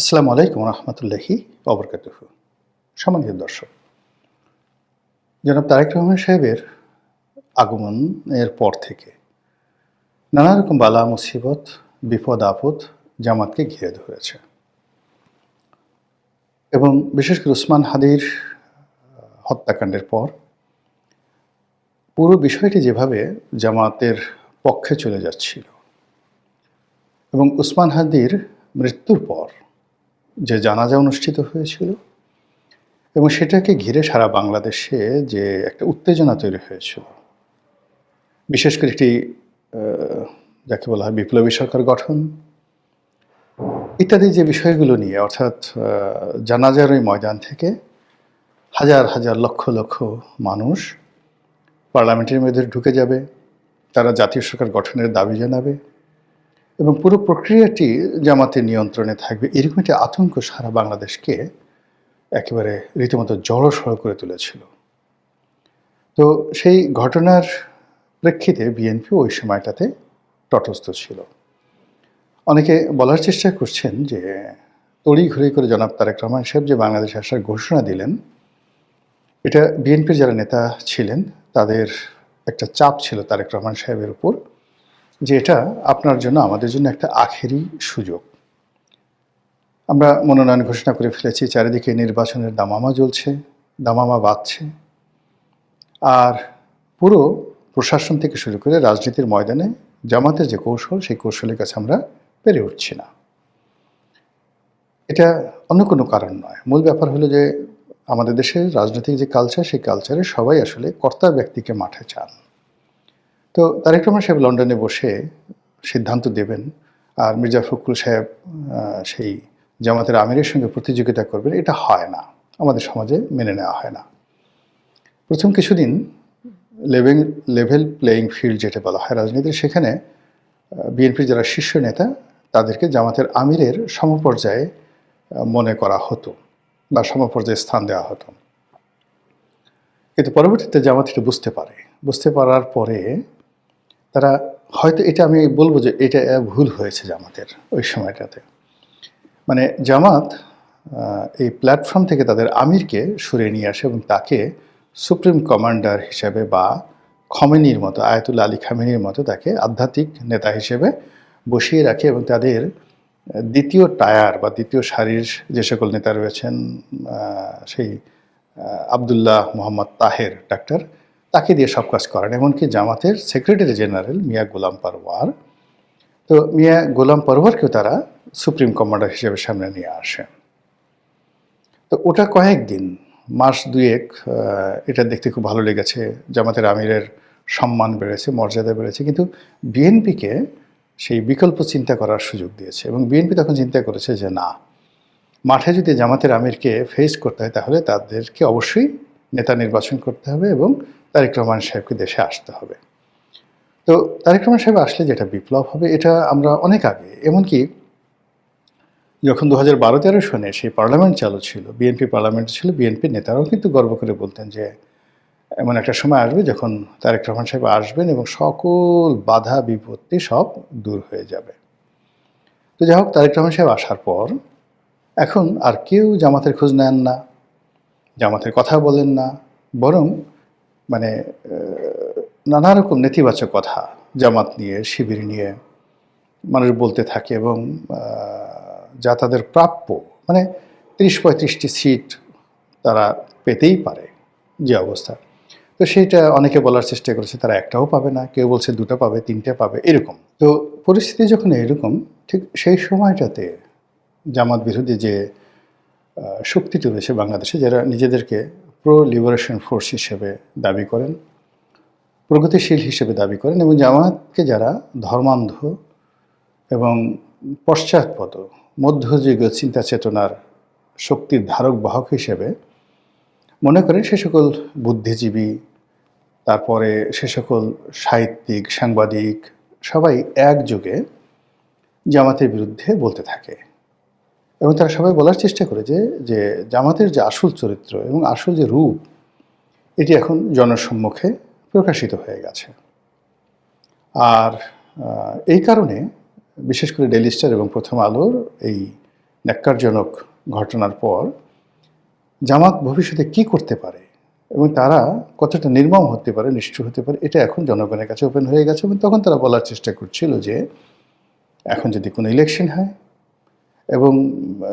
আসসালামু আলাইকুম রহমতুল্লাহি ওবরকাতুহু। সম্মানিত দর্শক, জনাব তারেক রহমান সাহেবের আগমনের পর থেকে নানা রকম বালা মুসিবত, বিপদ আপদ জামাতকে ঘিরে ধরেছে এবং বিশেষ করে উসমান হাদির হত্যাকাণ্ডের পর পুরো বিষয়টি যেভাবে জামাতের পক্ষে চলে যাচ্ছিল এবং উসমান হাদির মৃত্যুর পর যে জানাজা অনুষ্ঠিত হয়েছিল এবং সেটাকে ঘিরে সারা বাংলাদেশে যে একটা উত্তেজনা তৈরি হয়েছিল, বিশেষ করে একটি যাকে বলা হয় বিপ্লবী সরকার গঠন ইত্যাদি যে বিষয়গুলো নিয়ে, অর্থাৎ জানাজার ওই ময়দান থেকে হাজার হাজার লক্ষ লক্ষ মানুষ পার্লামেন্টের মধ্যে ঢুকে যাবে, তারা জাতীয় সরকার গঠনের দাবি জানাবে এবং পুরো প্রক্রিয়াটি জামাতের নিয়ন্ত্রণে থাকবে, এরকম একটি আতঙ্ক সারা বাংলাদেশকে একেবারে রীতিমতো জড়সড় করে তুলেছিল। তো সেই ঘটনার প্রেক্ষিতে বিএনপি ওই সময়টাতে তটস্থ ছিল। অনেকে বলার চেষ্টা করছেন যে তড়িঘড়ি করে জনাব তারেক রহমান সাহেব যে বাংলাদেশে আসার ঘোষণা দিলেন, এটা বিএনপির যারা নেতা ছিলেন তাদের একটা চাপ ছিল তারেক রহমান সাহেবের উপর, যে এটা আপনার জন্য আমাদের জন্য একটা আখেরি সুযোগ। আমরা মনোনয়ন ঘোষণা করে ফেলেছি, চারিদিকে নির্বাচনের দামামা জ্বলছে, দামামা বাজছে, আর পুরো প্রশাসন থেকে শুরু করে রাজনীতির ময়দানে জামাতের যে কৌশল, সেই কৌশলের কাছে আমরা পেরে উঠছি না। এটা অন্য কোনো কারণ নয়। মূল ব্যাপার হলো যে আমাদের দেশের রাজনৈতিক যে কালচার, সেই কালচারে সবাই আসলে কর্তা ব্যক্তিকে মাঠে চান। তো তারেক রহমান সাহেব লন্ডনে বসে সিদ্ধান্ত দেবেন আর মির্জা ফখরুল সাহেব সেই জামাতের আমিরের সঙ্গে প্রতিযোগিতা করবেন, এটা হয় না, আমাদের সমাজে মেনে নেওয়া হয় না। প্রথম কিছুদিন লেভেল প্লেয়িং ফিল্ড যেটা বলা হয় রাজনীতির, সেখানে বিএনপির যারা শীর্ষ নেতা তাদেরকে জামাতের আমিরের সমপর্যায়ে মনে করা হতো বা সমপর্যায়ে স্থান দেওয়া হতো। কিন্তু পরবর্তীতে জামাত এটা বুঝতে পারার পরে তারা হয়তো, এটা আমি বলবো যে এটা ভুল হয়েছে জামাতের ওই সময়টাতে। মানে জামাত এই প্ল্যাটফর্ম থেকে তাদের আমিরকে সরিয়ে নিয়ে আসে এবং তাকে সুপ্রিম কমান্ডার হিসেবে বা খমেনির মতো, আয়াতুল্লাহ আলী খামেনির মতো তাকে আধ্যাত্মিক নেতা হিসেবে বসিয়ে রাখে এবং তাদের দ্বিতীয় টায়ার বা দ্বিতীয় সারির যে সকল নেতা রয়েছেন, সেই আবদুল্লাহ মোহাম্মদ তাহের ডাক্তার, তাকে দিয়ে সব কাজ করেন। এমনকি জামাতের সেক্রেটারি জেনারেল মিয়া গোলাম পরওয়ার, তো মিয়া গোলাম পরওয়ারকেও তারা সুপ্রিম কমান্ডার হিসেবে সামনে নিয়ে আসে। তো ওটা কয়েকদিন, মাস দুয়েক এটা দেখতে খুব ভালো লেগেছে, জামাতের আমিরের সম্মান বেড়েছে, মর্যাদা বেড়েছে, কিন্তু বিএনপিকে সেই বিকল্প চিন্তা করার সুযোগ দিয়েছে এবং বিএনপি তখন চিন্তা করেছে যে না, মাঠে যদি জামাতের আমিরকে ফেস করতে হয় তাহলে তাদেরকে অবশ্যই নেতা নির্বাচন করতে হবে এবং তারেক রহমান সাহেবকে দেশে আসতে হবে। তো তারেক রহমান সাহেব আসলে যেটা বিপ্লব হবে, এটা আমরা অনেক আগে, এমনকি যখন 2012-13 সনে সেই পার্লামেন্ট চালু ছিল, বিএনপি পার্লামেন্ট ছিল, বিএনপির নেতারাও কিন্তু গর্ব করে বলতেন যে এমন একটা সময় আসবে যখন তারেক রহমান সাহেব আসবেন এবং সকল বাধা বিপত্তি সব দূর হয়ে যাবে। তো যাই হোক, তারেক রহমান সাহেব আসার পর এখন আর কেউ জামাতের খোঁজ নেন না, জামাতের কথা বলেন না, বরং মানে নানা রকম নেতিবাচক কথা জামাত নিয়ে, শিবির নিয়ে মানুষ বলতে থাকে এবং যা তাদের প্রাপ্য, মানে 30-35টি সিট তারা পেতেই পারে যে অবস্থা, তো সেইটা অনেকে বলার চেষ্টা করেছে তারা একটাও পাবে না, কেউ বলছে 2টা পাবে, 3টে পাবে, এরকম। তো পরিস্থিতি যখন এরকম, ঠিক সেই সময়টাতে জামাত বিরোধী যে শক্তিটি রয়েছে বাংলাদেশে, যারা নিজেদেরকে প্রো লিবারেশন ফোর্স হিসেবে দাবি করেন, প্রগতিশীল হিসেবে দাবি করেন এবং জামাতকে যারা ধর্মান্ধ এবং পশ্চাৎপদ মধ্যযুগীয় চিন্তা চেতনার শক্তির ধারক বাহক হিসেবে মনে করেন, সে সকল বুদ্ধিজীবী, তারপরে সে সকল সাহিত্যিক, সাংবাদিক সবাই একযোগে জামাতের বিরুদ্ধে বলতে থাকে এবং তারা সবাই বলার চেষ্টা করে যে জামাতের যে আসল চরিত্র এবং আসল যে রূপ, এটি এখন জনসম্মুখে প্রকাশিত হয়ে গেছে। আর এই কারণে বিশেষ করে ডেইলি স্টার এবং প্রথম আলোর এই ন্যক্কারজনক ঘটনার পর জামাত ভবিষ্যতে কি করতে পারে এবং তারা কতটা নির্মম হতে পারে, নিষ্ঠুর হতে পারে, এটা এখন জনগণের কাছে ওপেন হয়ে গেছে। এবং তখন তারা বলার চেষ্টা করছিল যে এখন যদি কোনো ইলেকশন হয় এবং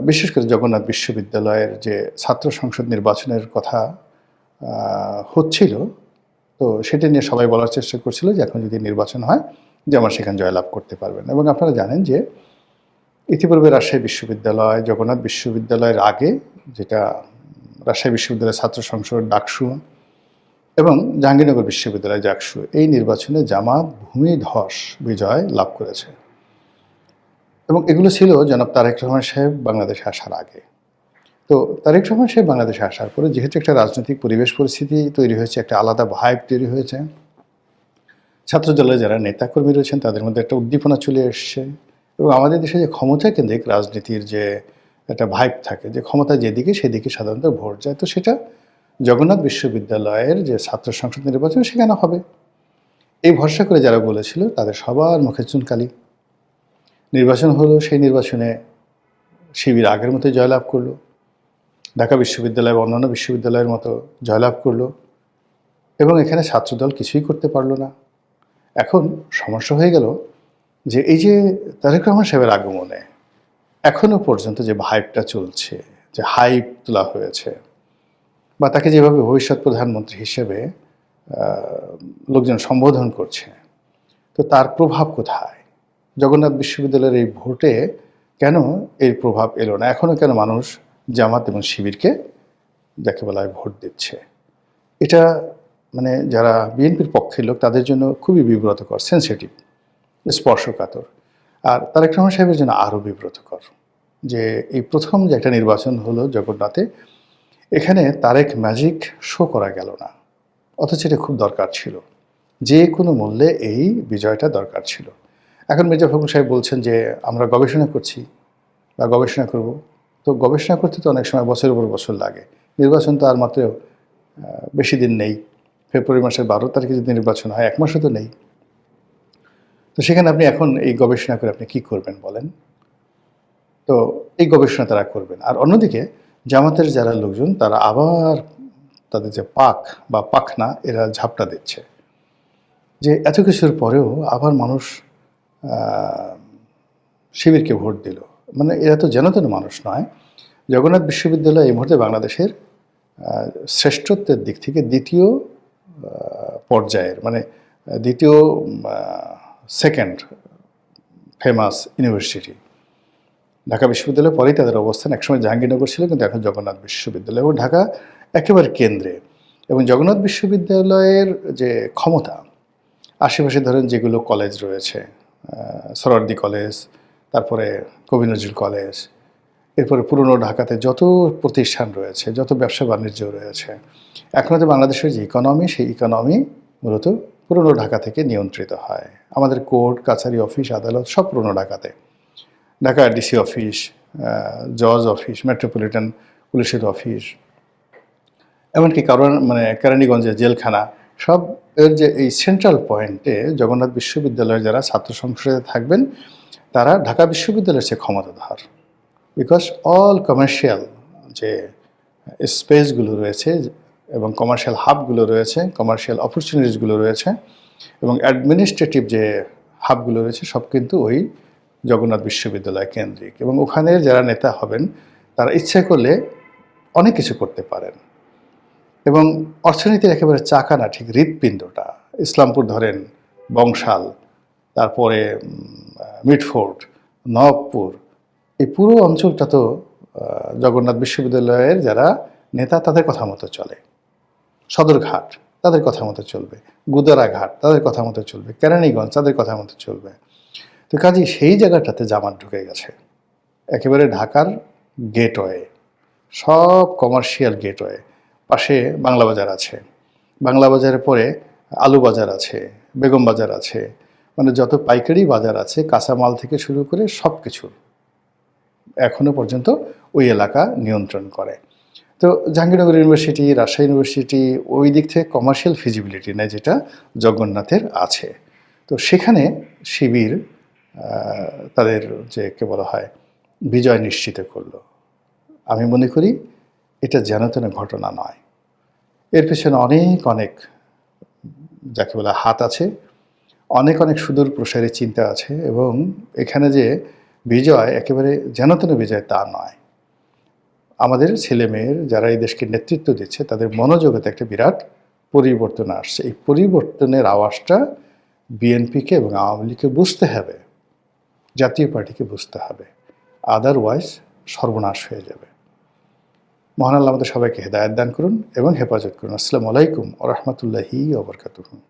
বিশেষ করে জগন্নাথ বিশ্ববিদ্যালয়ের যে ছাত্র সংসদ নির্বাচনের কথা হচ্ছিল, তো সেটা নিয়ে সবাই বলার চেষ্টা করছিল যে এখন যদি নির্বাচন হয় যে আমার সেখানে জয়লাভ করতে পারবেন। এবং আপনারা জানেন যে ইতিপূর্বে রাজশাহী বিশ্ববিদ্যালয়, জগন্নাথ বিশ্ববিদ্যালয়ের আগে যেটা রাজশাহী বিশ্ববিদ্যালয়ের ছাত্র সংসদ ডাকসু এবং জাহাঙ্গীরনগর বিশ্ববিদ্যালয় জাকসু, এই নির্বাচনে জামাত ভূমিধস বিজয় লাভ করেছে। এবং এগুলো ছিল জনাব তারেক রহমান সাহেব বাংলাদেশে আসার আগে। তো তারেক রহমান সাহেব বাংলাদেশে আসার পরে যেহেতু একটা রাজনৈতিক পরিবেশ পরিস্থিতি তৈরি হয়েছে, একটা আলাদা ভাইব তৈরি হয়েছে, ছাত্রদলের যারা নেতাকর্মী রয়েছেন তাদের মধ্যে একটা উদ্দীপনা চলে এসছে। এবং আমাদের দেশে যে ক্ষমতা কেন্দ্রিক রাজনীতির যে একটা ভাইব থাকে, যে ক্ষমতা যেদিকে সেদিকে সাধারণত ভোট যায়, তো সেটা জগন্নাথ বিশ্ববিদ্যালয়ের যে ছাত্র সংসদ নির্বাচন সেখানে হবে এই ভরসা করে যারা বলেছিল তাদের সবার মুখে চুনকালি। নির্বাচন হলো, সেই নির্বাচনে শিবির আগের মতো জয়লাভ করলো, ঢাকা বিশ্ববিদ্যালয় বা অন্যান্য বিশ্ববিদ্যালয়ের মতো জয়লাভ করলো এবং এখানে ছাত্রদল কিছুই করতে পারলো না। এখন সমস্যা হয়ে গেল যে এই যে তারেক রহমান সাহেবের আগমনে এখনও পর্যন্ত যে ভাইবটা চলছে, যে হাইপ তোলা হয়েছে, বা তাকে যেভাবে ভবিষ্যৎ প্রধানমন্ত্রী হিসেবে লোকজন সম্বোধন করছে, তো তার প্রভাব কোথায়? জগন্নাথ বিশ্ববিদ্যালয়ের এই ভোটে কেন এর প্রভাব এলো না? এখনও কেন মানুষ জামাত এবং শিবিরকে যাকে বলা হয় ভোট দিচ্ছে? এটা মানে যারা বিএনপির পক্ষের লোক তাদের জন্য খুবই বিব্রতকর, সেন্সিটিভ, স্পর্শকাতর। আর তারেক রহমান সাহেবের জন্য আরও বিব্রতকর যে এই প্রথম যে একটা নির্বাচন হলো জগন্নাথে, এখানে তারেক ম্যাজিক শো করা গেল না, অথচ এটা খুব দরকার ছিল, যে কোনো মূল্যে এই বিজয়টা দরকার ছিল। এখন মির্জা ফখরুল সাহেব বলছেন যে আমরা গবেষণা করছি বা গবেষণা করব। তো গবেষণা করতে তো অনেক সময় বছরের পর বছর লাগে। নির্বাচন তো আর মাত্র বেশি দিন নেই। ফেব্রুয়ারি মাসের 12 তারিখে যদি নির্বাচন হয়, এক মাসও তো নেই। তো সেখানে আপনি এখন এই গবেষণা করে আপনি কী করবেন বলেন? তো এই গবেষণা তারা করবেন। আর অন্যদিকে জামাতের যারা লোকজন তারা আবার তাদের যে পাক বা পাখনা এরা ঝাপটা দিচ্ছে যে এত কিছুর পরেও আবার মানুষ শিবিরকে ভোট দিল। মানে এরা তো যেন তেন মানুষ নয়। জগন্নাথ বিশ্ববিদ্যালয় এই মুহূর্তে বাংলাদেশের শ্রেষ্ঠত্বের দিক থেকে দ্বিতীয় পর্যায়ের, মানে দ্বিতীয় সেকেন্ড ফেমাস ইউনিভার্সিটি। ঢাকা বিশ্ববিদ্যালয়ের পরেই তাদের অবস্থান। একসময় জাহাঙ্গীরনগর ছিল, কিন্তু এখন জগন্নাথ বিশ্ববিদ্যালয়, এবং ঢাকা একেবারে কেন্দ্রে। এবং জগন্নাথ বিশ্ববিদ্যালয়ের যে ক্ষমতা, আশেপাশে ধরেন যেগুলো কলেজ রয়েছে, সরওয়ার্দী কলেজ, তারপরে কবি নজরুল কলেজ, এরপরে পুরনো ঢাকাতে যত প্রতিষ্ঠান রয়েছে, যত ব্যবসা বাণিজ্য রয়েছে, এখনও তো বাংলাদেশের যে ইকোনমি, সেই ইকোনমি মূলত পুরনো ঢাকা থেকে নিয়ন্ত্রিত হয়। আমাদের কোর্ট কাছারি অফিস আদালত সব পুরনো ঢাকাতে। ঢাকা ডিসি অফিস, জজ অফিস, মেট্রোপলিটন পুলিশের অফিস, এমনকি কেরানীগঞ্জের জেলখানা, সব এর যে এই সেন্ট্রাল পয়েন্টে জগন্নাথ বিশ্ববিদ্যালয়ের যারা ছাত্র সংসদে থাকবেন তারা ঢাকা বিশ্ববিদ্যালয়ের চেয়ে ক্ষমতাধর। বিকজ অল কমার্শিয়াল যে স্পেসগুলো রয়েছে এবং কমার্শিয়াল হাবগুলো রয়েছে, কমার্শিয়াল অপরচুনিটিসগুলো রয়েছে এবং অ্যাডমিনিস্ট্রেটিভ যে হাবগুলো রয়েছে, সব কিন্তু ওই জগন্নাথ বিশ্ববিদ্যালয় কেন্দ্রিক। এবং ওখানের যারা নেতা হবেন তারা ইচ্ছা করলে অনেক কিছু করতে পারেন। এবং অর্থনীতির একেবারে চাকা না, ঠিক হৃৎপিণ্ডটা। ইসলামপুর ধরেন, বংশাল, তারপরে মিটফোর্ড, নবপুর, এই পুরো অঞ্চলটা তো জগন্নাথ বিশ্ববিদ্যালয়ের যারা নেতা তাদের কথা মতো চলে। সদরঘাট তাদের কথা মতো চলবে, গুদারাঘাট তাদের কথা মতো চলবে, কেরানীগঞ্জ তাদের কথা মতো চলবে। তো কাজেই সেই জায়গাটাতে জামাত ঢুকে গেছে একেবারে ঢাকার গেটওয়ে, সব কমার্শিয়াল গেটওয়ে। পাশে বাংলা বাজার আছে, বাংলা বাজারের পরে আলু বাজার আছে, বেগম বাজার আছে, মানে যত পাইকারি বাজার আছে কাঁচামাল থেকে শুরু করে সব কিছু এখনও পর্যন্ত ওই এলাকা নিয়ন্ত্রণ করে। তো জাহাঙ্গীরনগর ইউনিভার্সিটি, রাজশাহী ইউনিভার্সিটি ওই দিক থেকে কমার্শিয়াল ফিজিবিলিটি নেই, যেটা জগন্নাথের আছে। তো সেখানে শিবির তাদের যে কে বলা হয় বিজয় নিশ্চিত করলো। আমি মনে করি এটা যেন-তেন ঘটনা নয়। এর পেছনে অনেক, অনেক যাকে বলে হাত আছে, অনেক, অনেক সুদূর প্রসারী চিন্তা আছে এবং এখানে যে বিজয় একেবারে যেন-তেন বিজয় তা নয়। আমাদের ছেলেমেয়ের যারা এই দেশকে নেতৃত্ব দিচ্ছে তাদের মনোজগতে একটা বিরাট পরিবর্তন আসছে। এই পরিবর্তনের আওয়াজটা বিএনপিকে এবং আওয়ামী লীগকে বুঝতে হবে, জাতীয় পার্টিকে বুঝতে হবে। আদারওয়াইজ সর্বনাশ হয়ে যাবে। মহান আল্লাহ আমাদের সবাইকে হেদায়েত দান করুন এবং হেফাজত করুন। আসসালামু আলাইকুম ওয়া রাহমাতুল্লাহি ওয়া বারাকাতুহু।